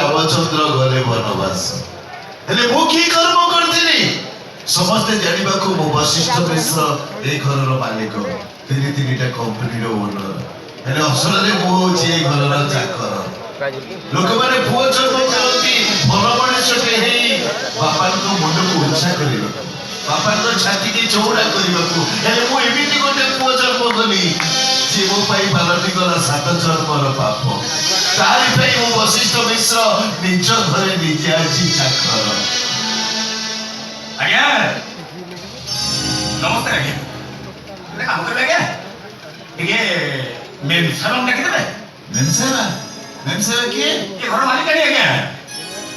रामचंद्र गले वनवास हेले मु की कर्म करथिनी समस्ते जानिबा को मो वशिष्ठ मिश्र ए घर रो मालिक तीन तीनटा कंपनी रो ओनर हेले असल रे मो जे घर रो चाकर लोक माने पुओ जन्म करती भल मनुष्यटे हेई बापा को मुंड को उच्चा करिबा बापा को छाती की चौड़ा करिबा को हेले मो एमिति गोटे पुओ जन्म कली जे मो पाई पालटी गला सात जन्मर पाप तारि पाई मो वशिष्ठ मिश्र निज घरे निजे आछि चाकर आज्ञा नमस्ते आज्ञा गोटे काम करबे आज्ञा टिके मेन सारम डाकी देबे मेम सेवा किए ये घर मालिकानी आज्ञा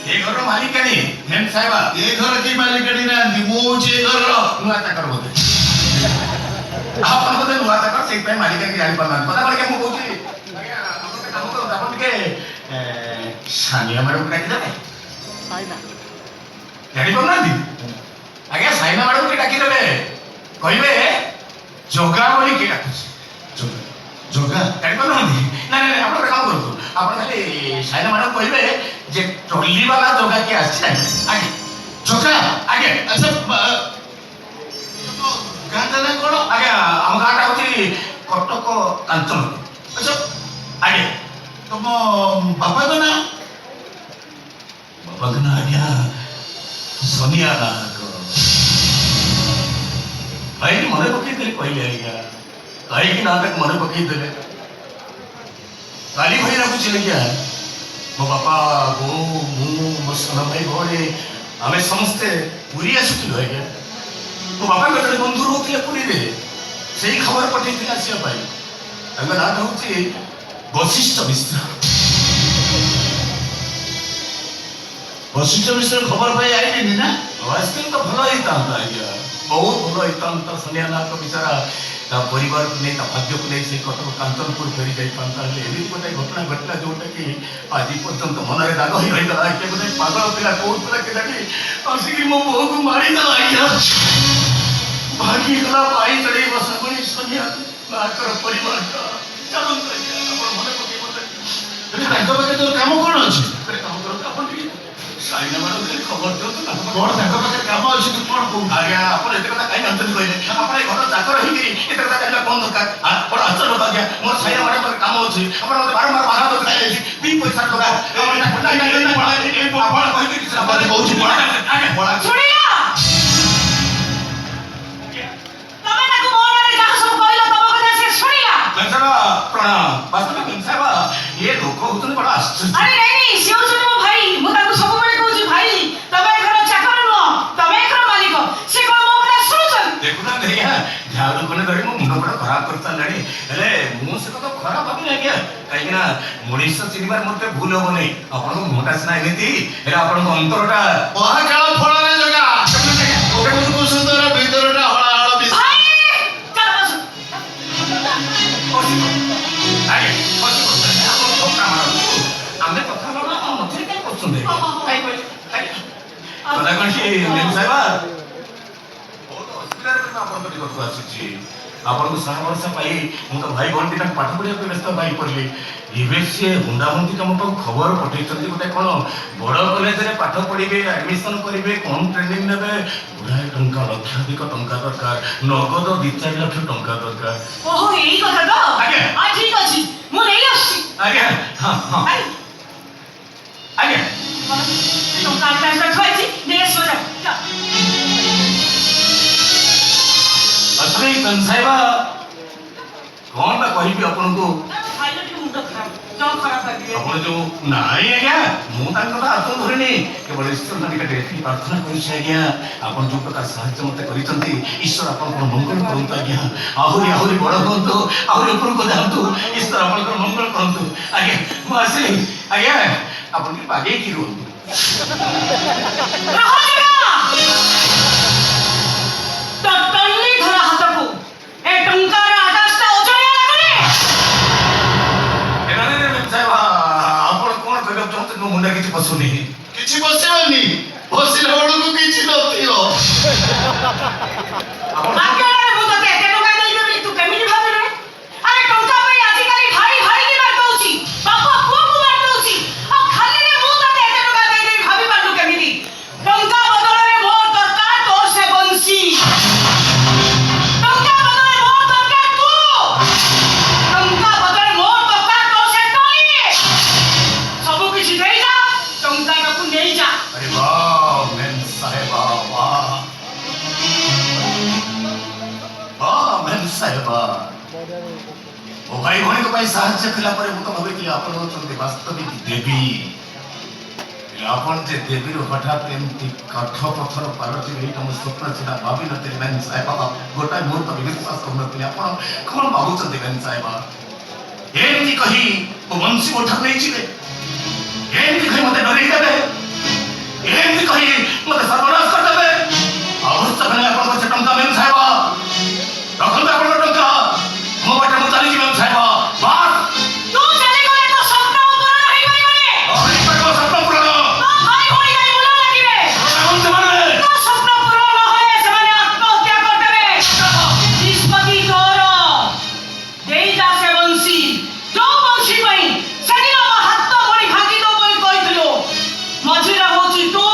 ये घर मालिकानी मेम साहेबा ये घर की मालिकानी ना मु जे घर नुआ चाकर बोले आपन बोले नुआ चाकर से पे मालिकानी जानि पाना पता पड़ के मु कहूची आज्ञा आपण काम करो आपण टिके सानिया मैडम डाकी देबे साइना जानि पाना दी आज्ञा साइना मैडम के डाकी देबे कहबे जोगा बोली के डाकुची जोगा जानि पाना दी ना ना आपण काम करू आपण खाली साइना मैडम कहबे जे ट्रॉली वाला जोगा के आछि आगे जोगा आगे अच्छा गाता ना कोन आगे हम गाटा होची कटक कांचन अच्छा आगे तुम बापा को ना बगना आज्ञा सोनिया ना को भाई मने पकई देले कहले आज्ञा काहे कि ना तक मने पकई देले काली भाई रखु छिले क्या मो बापा गो मु मो सन भाई घरे आमे समस्ते पुरी आसुथिलु आज्ञा मो बापा गटे बंधु रोथिले पुरी रे सेही खबर पठेइथिले आसिया पाई तांका नाम होची वशिष्ठ मिश्र वशिष्ठ मिश्र खबर पाई आइनी ना वास्तव तो भलो ही था आज्ञा बहुत भलो ही था सोनिया ना को बेचारा ता परिवार को नहीं ता भाग्य को नहीं से कटक कांचनपुर फेरी जाई पांता ले एली गोटे घटना घटना जोटा कि आज पर्यंत मन रे दाग ही रही गला के गोटे पागल पिला कोट पिला के जाकी आसी मो बहू को मारी दला आज्ञा भागी गला पाई चढ़ी बस कोई सोनिया ना कर परिवार का चलो अपन मने को के बोले तांका पाखे तोर काम कोन अछि काम करो अपन ठीक साइना मैडम के खबर दो तो कोन तांका पाखे काम अछि तू कोन को आज्ञा अपन एते कथा काई अंत कहले अपन ए घर चाकर ही गिरी एते कथा कहले कोन दरकार आ बड़ा आश्चर्य आज्ञा मोर साइना मैडम पर काम अछि अपन मते बारंबार बाधा दो काई अछि 2 पैसा टका अपन ना नहीं बड़ा ए बड़ा कहि के किछ अपन बहुत बड़ा आज्ञा बड़ा सुनिया तमे ताको मोरे जाको सब कहलो तब कथा से सुनिया कंसरा प्रणाम वास्तव में कंसरा ये लोक होतने बड़ा आश्चर्य अरे नहीं सियो सुनो भाई मु ताको सब बेले कहूची भाई तमे घर चाकर न तमे घर मालिक से कोन मो कथा सुनुछन देखो ना भैया झाड़ू कोने धरी मो मुंड बड़ा खराब करता लाणी हेले मु से तो खराब भाबी ना क्या काई ना मनीष चिनिबार मते भूल हो नै आपन मोटा सना एमिति हेले आपन अंतरटा महाकाल फळ रे जगा ओके को सुंदर भीतरटा हळा हळ बिस भाई चल बस आगे आपन ठोका मारो हमने कथा ना मते काय करछन दे काई काई कदा कणशी नेम साहेबा बहुत असुविधा रे आपन कति कथा आसी आपन को साहबरसा पाई मु तो भाई बंटी तक पाठ पढ़िया को व्यस्त भाई पड़ली इबे से हुंडा हुंडी तम को खबर पठेइछन्ती गोटे कोन बड़ कॉलेज रे पाठ पढ़िबे एडमिशन करिवे कोन ट्रेनिंग नेबे गुडाय टंका लक्षाधिक टंका दरकार नगद 2-4 लाख टंका दरकार ओहो एई कथा तो आगे आ ठीक अछि मु नै आछि आगे हां हां आगे तो काटा से खोइछि ने सोजा असली कंसाइबा कौन बा कहिबी आपन को खाइलो कि मुंड खराब जो खराब कर आपन जो नाही आज्ञा मु तान कथा अर्थ धरनी केवल ईश्वर ना निकटे प्रार्थना करिछि आज्ञा आपन जो प्रकार साहाय्य मते करिसंती ईश्वर आपन को मंगल करंतु आज्ञा आहुरी आहुरी बड़ होंतु आहुरी ऊपर को जांतु ईश्वर आपन को मंगल करंतु आज्ञा मु आसी आज्ञा आपन के पागे की रोंतु रहो जगा तो टल्ली धरा हाथ को ए टंका रा आकाशटा ओजया लागले एनाने रे साहेब आपन कोन कहब चाहते को मुंडा किछि पसुनी किछि बसिबनी बसिला बडକୁ किछि नथियो आके रे मु तते एते टंका देई देबी तू केमिति भाबिले अरे टंका पे आजि काली भाई भाई की मार दउची बापा पुआ को मार दउची आ खाली रे मु तते अरे वाह मेम साहेबा वाह वाह मेम साहेबा ओ भाई भौणी को भाई साहाଯ୍य कला पर मु तो भाबिଥିଲି ଆପଣ ହଉଛନ୍ତି ବାସ୍ତବିକ ଦେବୀ ଆପଣ ଯେ ଦେବୀର ହଠାତ୍ ଏମିତି କାଠ ପଥର ପାଲଟି ଏଇଟା ମୋ ସ୍ୱପ୍ନ ଥିଲା ଭାବି ନଥିଲି ମେମ୍ ସାହେବା ଗୋଟାଏ ମୁହୂର୍ତ୍ତ ବିଶ୍ୱାସ କରୁନଥିଲି ଆପଣ କ'ଣ ଭାବୁଛନ୍ତି ମେମ୍ ସାହେବା ଏମିତି କହି ମୋ ବଂଶୀ ମୋ ଠାରୁ ନେଇଯିବେ ଏମିତି କହି ମୋତେ ଡରେଇ ଦେବେ ଏମିତି କହି ମୋତେ ସର୍ବନାଶ କରିଦେବେ ଅବଶ୍ୟ କଲେ ଆପଣଙ୍କ ସେ ଟଙ୍କା ମେମ୍ ସାହେବା ରଖନ୍ତୁ ଆପଣଙ୍କ ଟଙ୍କା ମୋ ବାଟେ ମୁଁ ଚାଲିଛି ମେମ୍ ସାହେବା ବାସ୍ ତୁ ଚାଲିଗଲେ ତ ସ୍ୱପ୍ନ ପୂରଣ ହେଇପାରିବନି। ହେଇପାରିବ ସ୍ୱପ୍ନ ପୂରଣ ତୋ ଭାଇ ଭଉଣୀ ଭାଇ ମୁଣ୍ଡ ଲାଗିବେ। ସେମାନେ ତୋ ସ୍ୱପ୍ନ ପୂରଣ ନହେଲେ ସେମାନେ ଆତ୍ମହତ୍ୟା କରିଦେବେ। ନିଷ୍ପତ୍ତି ତୋର। ଦେଇଯା ସେ ବଂଶୀ। ଯୋଉ ବଂଶୀ ପାଇଁ ସେଦିନ ମୋ ହାତ ଭଳି ଭାଙ୍ଗିଦେବ ବୋଲି କହିଥିଲୁ। ମଝିରେ ହଉଛି ତୁ,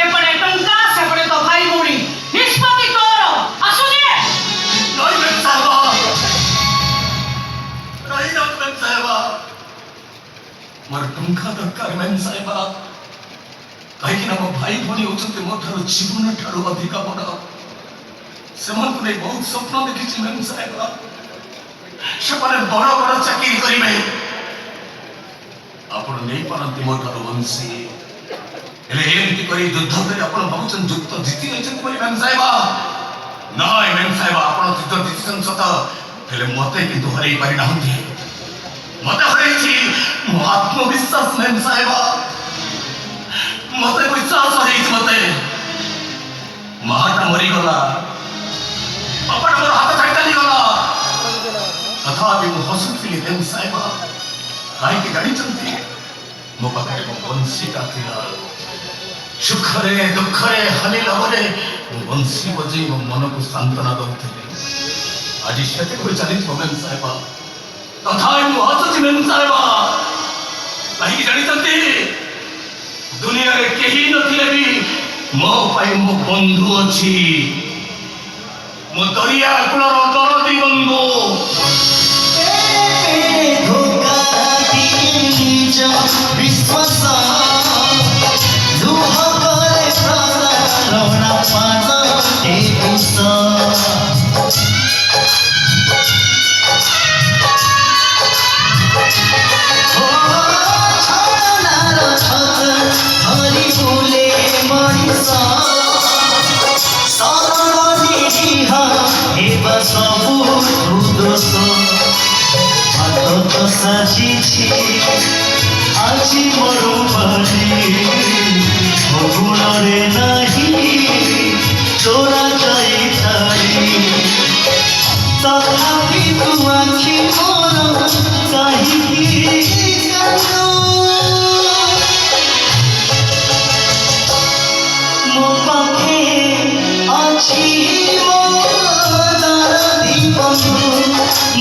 ଏପଟେ ଟଙ୍କା, ସେପଟେ ତୋ ଭାଇ ଭଉଣୀ। ନିଷ୍ପତ୍ତି ତୋର। ଆସୁଛି नहीं मेम साहबा नहीं जाओ मेम साहबा मोर टंका दरकार मेम साहबा कहीं ना मो भाई भौणी होचंते मो ठारो जीवन ठारो अधिक बड़ सेमन को नहीं बहुत स्वप्न देखिछि मेम साहबा सेमाने बड़ बड़ चाकरी करिवे आपण नहीं पारंती मो ठारो वंशी हेले एमती करी युद्ध करे आपण भाबुछन युद्ध जीति गइछन बोली मेम साहबा नहीं मेम साहेब आपण युद्ध जीतिछन सत हेले मते किंतु हरई पारि नाहंती मते हरईछि मो आत्मविश्वास मेम साहेब मते विश्वास हरईछि मते महाटा मरी गला बापाटा मोर हाथ छाड़ी चली गला तथापि मु हसुथिली मेम साहेब काहे कि गाड़ी चलती मो पाखरे मो बंशीटा थिला सुखरे दुखरे हनि लहरे बंशी बजे मो मन को सांत्वना दउथिले आज सेते कोई चली मेम साहेबा तथापि मु हसुछि मेम साहेबा काहे कि जानि तंती दुनिया रे केही नथिले भी मो पाई मो बंधु अछि मो दरिया कुलर दरदी बंधु धोखा दिए निज विश्वास दुह करे प्रसारण पान हे विष छड़नार छत धरी बुले मଣିଷ शरण निरीह हेब ସବୁ ଦୋଷ ହାତ ସାଜିଛି ଆଜି ମୋର ବାଡ଼ି ଗୁଣରେ ନାହିଁ ଚୋରା ଯାଇଥାଇ ତଥାପି ତୁ ଆଖି ମୋର କାହିଁକି କାନ୍ଦୁ ମୋ ପାଖେ ଅଛି ମୋ ଦରଦି ବନ୍ଧୁ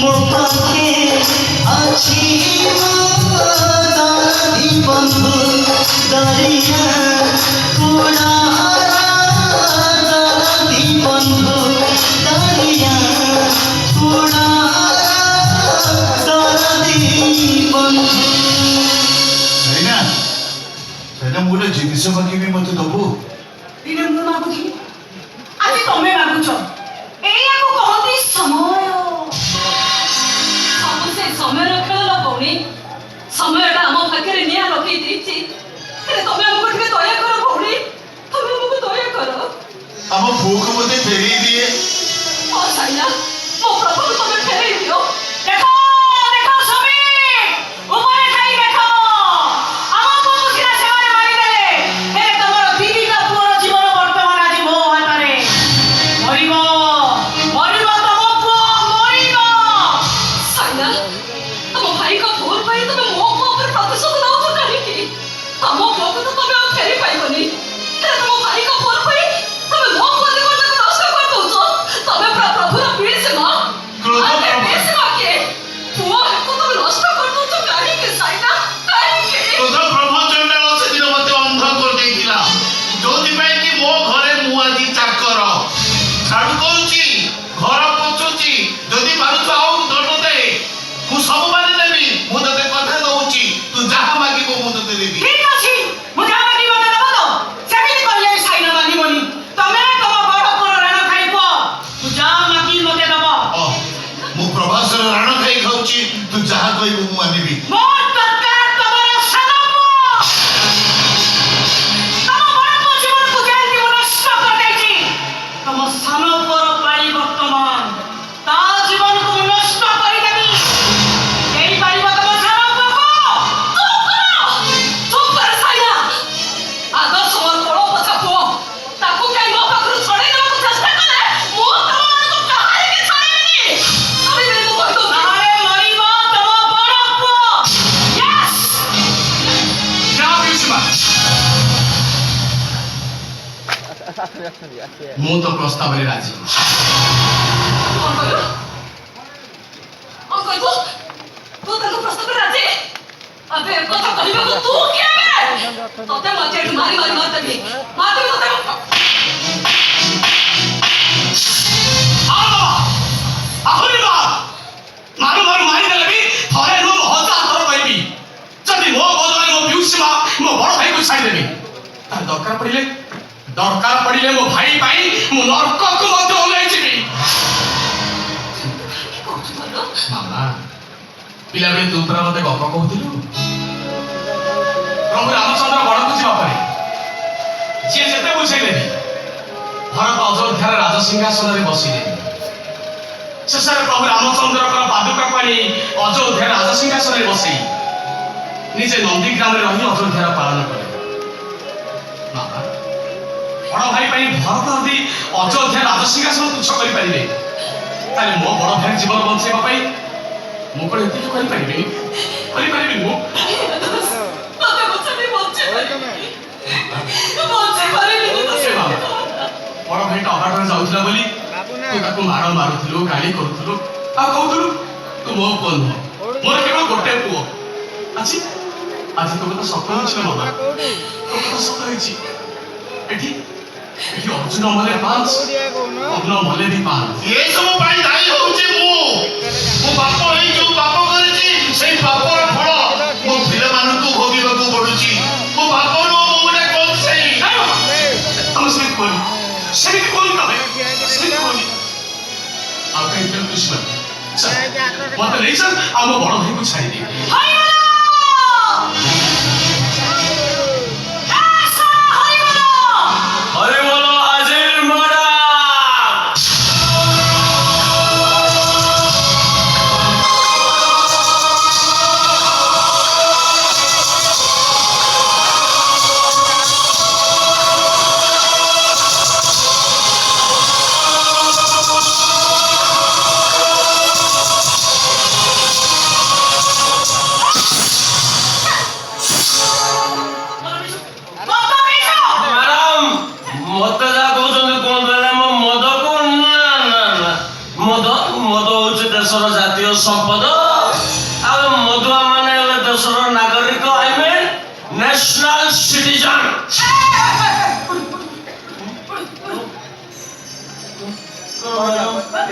ମୋ ପାଖେ ଅଛି ମୋ ଦରଦି ବନ୍ଧୁ ଦରିଆ କୁଳାର ଦରଦି ବନ୍ଧୁ ଦରିଆ କୁଳାର ଦରଦି ବନ୍ଧୁ ସରିନା ସରିନା ମୁଁ ଗୋଟେ ଜିନିଷ ମାଗିବି ମତେ ଦବୁ ଦିନେ ମୁଁ ମାଗୁଛି ଆଜି ତମେ ମାଗୁଛ ଏଇଆକୁ କହନ୍ତି ସମୟ ସବୁ ସେ ସମୟର ଖେଳ ଭଉଣୀ ସମୟଟା ଆମ ପାଖରେ ନିଆଁ ରଖି ଦେଇଛି ହେଲେ ତମେ ଆମକୁ ଟିକେ ଦୟା କର ଭଉଣୀ ତମେ ଆମକୁ ଦୟା କର ଆମ ପୁଅକୁ ମତେ ଫେରେଇ ଦିଏ ହଁ ସାଇନା ମୋ ପ୍ରଭୁକୁ ତମେ ଫେରେଇ ଦିଅ ଦେଖ ଦେଖ ସମୀର ଉପରେ ଥାଇ ଦେଖ ଆମ ପୁଅକୁ ସିନା ସେମାନେ ମାରିଦେଲେ ହେଲେ ତମର ଦିଦିଟା ପୁଅର ଜୀବନ ବର୍ତ୍ତମାନ ଆଜି ମୋ ହାତରେ ମରିବ ମରିବ ତମ ପୁଅ ମରିବ ସାଇନା ତମ ଭାଇଙ୍କ ଭୁଲ ପାଇଁ ତମେ ମୋ ପୁଅ ଉପରେ ପ୍ରତିଶୋଧ ନେଉଛ କାହିଁକି ତମ ପୁଅକୁ ତ ତମେ ଆଉ ଫେରି ପାଇବନି ହେଲେ ତମ ଭାଇଙ୍କ ଭୁଲ ପାଇଁ ତମେ ମୋ ପୁଅ ଜୀବନଟାକୁ ନଷ୍ଟ କରିଦଉଛ ତମେ ପୁରା ପ୍ରଭୁର ପିସ୍ ମା ଆରେ ପିସ୍ ମା କିଏ ପୁଅ ହେକୁ ତମେ ନଷ୍ଟ କରିଦଉଛ କାହିଁକି ସାଇନା କାହିଁକି ତୋର ବ୍ରହ୍ମଚଣ୍ଡାଳ ସେଦିନ ମତେ ଅନ୍ଧ କରିଦେଇଥିଲା ଯୋଉଥିପାଇଁ କି ମୋ ଘରେ ମୁଁ ଆଜି ଚାକର ଝାଡୁ କରୁଛି ଘର ପୋଛୁଛି ଯଦି ପାରୁଛ ଆଉ ଦଣ୍ଡ ଦେ ମୁଁ ସବୁ ମାନି ନେବି ମୁଁ ତତେ କଥା ଦଉଛି ତୁ ଯାହା ମାଗିବ ମୁଁ ତତେ ଦେବି ଠିକ ଅଛି ମୁଁ ଯାହା ମାଗିବି ମତେ ଦେବ ତ ମୁଁ ତ ପ୍ରସ୍ତାବରେ ରାଜି। କଣ କହିଲୁ? କଣ କହିଲୁ? ତୁ ତାଙ୍କ ପ୍ରସ୍ତାବରେ ରାଜି? ଆବେ ଏ କଥା କହିବାକୁ ତୁ କିଏ ବେ? ତତେ ମତେ ଏଠୁ ମାରିଦେବି। ମାରିଦେବି ତତେ। ଆହୁରି ମାରୁ ମାରିଦେଲେ ବି ଥରେ ନୁହଁ 1000 ଥର କହିବି ଯଦି ମୋ ବଦଳରେ ମୋ ପିଉସୀ ମା ମୋ ବଡ଼ ଭାଇକୁ ଛାଡ଼ିଦେବି ତାହେଲେ ଦରକାର ପଡ଼ିଲେ ମୋ ଭାଇ ପାଇଁ ମୁଁ ନର୍କକୁ ମଧ୍ୟ ଓହ୍ଲାଇଯିବି। ମାମା ପିଲାବେଳେ ତୁ ପରା ମତେ ଗପ କହୁଥିଲୁ ପ୍ରଭୁ ରାମଚନ୍ଦ୍ର ବଣକୁ ଯିବା ପରେ ଯିଏ ଯେତେ ବୁଝେଇଲେ ବି ଭରତ ଅଯୋଧ୍ୟାର ରାଜସିଂହାସନରେ ବସିଲେ। ଶେଷରେ ପ୍ରଭୁ ରାମଚନ୍ଦ୍ରଙ୍କର ପାଦୁକାକୁ ଆଣି ଅଯୋଧ୍ୟା ରାଜସିଂହାସନରେ ବସେଇ ନିଜେ ନନ୍ଦୀଗ୍ରାମରେ ରହି ଅଯୋଧ୍ୟାର ପାଳନ କଲେ। ମାମା ବଡ଼ ଭାଇ ପାଇଁ ଭରତ ଯଦି ଅଯୋଧ୍ୟା ରାଜସିଂହାସନ ତୁଚ୍ଛ କରିପାରିବେ ତାହେଲେ ମୋ ବଡ଼ ଭାଇ ଜୀବନ ବଞ୍ଚାଇବା ପାଇଁ ମୁଁ କଣ ଏତିକି କରିପାରିବିନି? ମୁଁ ବଡ଼ ଭାଇଟା ଅବାଟରେ ଯାଉଥିଲା ବୋଲି ତୁ ତାକୁ ମାରୁଥିଲୁ ଗାଳି କରୁଥିଲୁ ଆଉ କହୁଥିଲୁ ତୁ ମୋ ପୁଅ ନୁହଁ ମୋର କେବଳ ଗୋଟେ ପୁଅ। ଆଜି ତୋ କଥା ସତ ହେଇଛି ନା ମାମା? ତୋ କଥା ସତ ହେଇଛି। ଏଠି ଅର୍ଜୁନ ମଲେ 5 ଅର୍ଣ୍ଣ ମଲେ ବି 5। ଏସବୁ ପାଇଁ ଦାୟୀ ହଉଛି ମୋ ବାପ ହେଇ ଯୋଉ ପାପ କରିଛି ସେଇ ପାପର ଫଳ ମୋ ପିଲାମାନଙ୍କୁ ଭୋଗିବାକୁ ପଡୁଛି। ମୋ ବାପ ନୁହଁ ମୁଁ ଗୋଟେ କଂସେଇ। ଆମେ ସେମିତି କୁହନି ତମେ ଆଉ କାହିଁ କୃଷ୍ଣ ମତେ ନେଇଛ ଆଉ ମୋ ବଡ଼ ଭାଇକୁ ଛାଡ଼ିଦେବି। সম্পদ আর মধুয়া মানে হলে দেশের নাগরিক আইবে ন্যাশনাল সিটিজেন।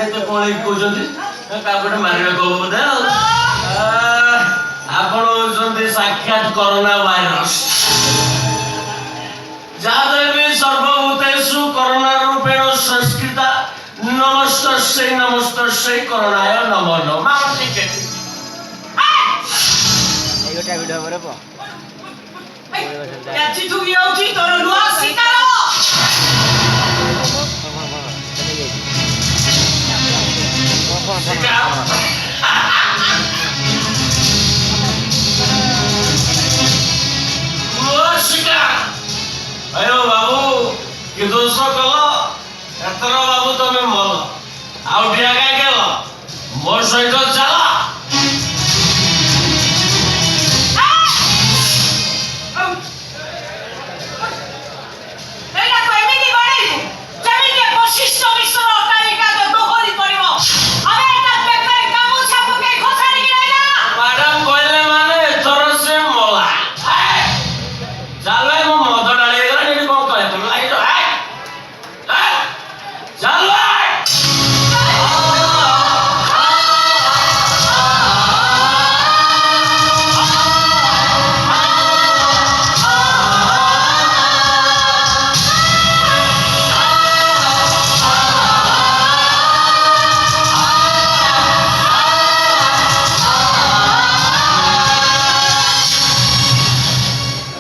এতে কোন কହୁଛନ୍ତି কাপড় মারিବାକୁ ହବ ବୋଧେ। ଆପଣ ହଉଛନ୍ତି ସାକ୍ଷାତ କରୋନା ଭାଇରସ ଯାହାଦ୍ୱାରା ବି ସର୍ବଭୂତେଷୁ କରୋନା ରୂପେଣ ସଂସ୍କୃତା ନମସ୍ତସ୍ୟୈ କରଣାୟ ନମଃ ନମଃ। ଏଇଟା ଭିଡିଓ ପରେ ପା କ୍ୟାଚି ଟୁ ଯାଉଛି ତୋର ନୂଆ ଶିକାର। ଆୟୋ ବାବୁ କି ଦୋଷ କଲ ଏଥର ବାବୁ ତମେ ମଲ ଆଉ ଟିକା କାଇଁ କେଲ ମୋ ସହିତ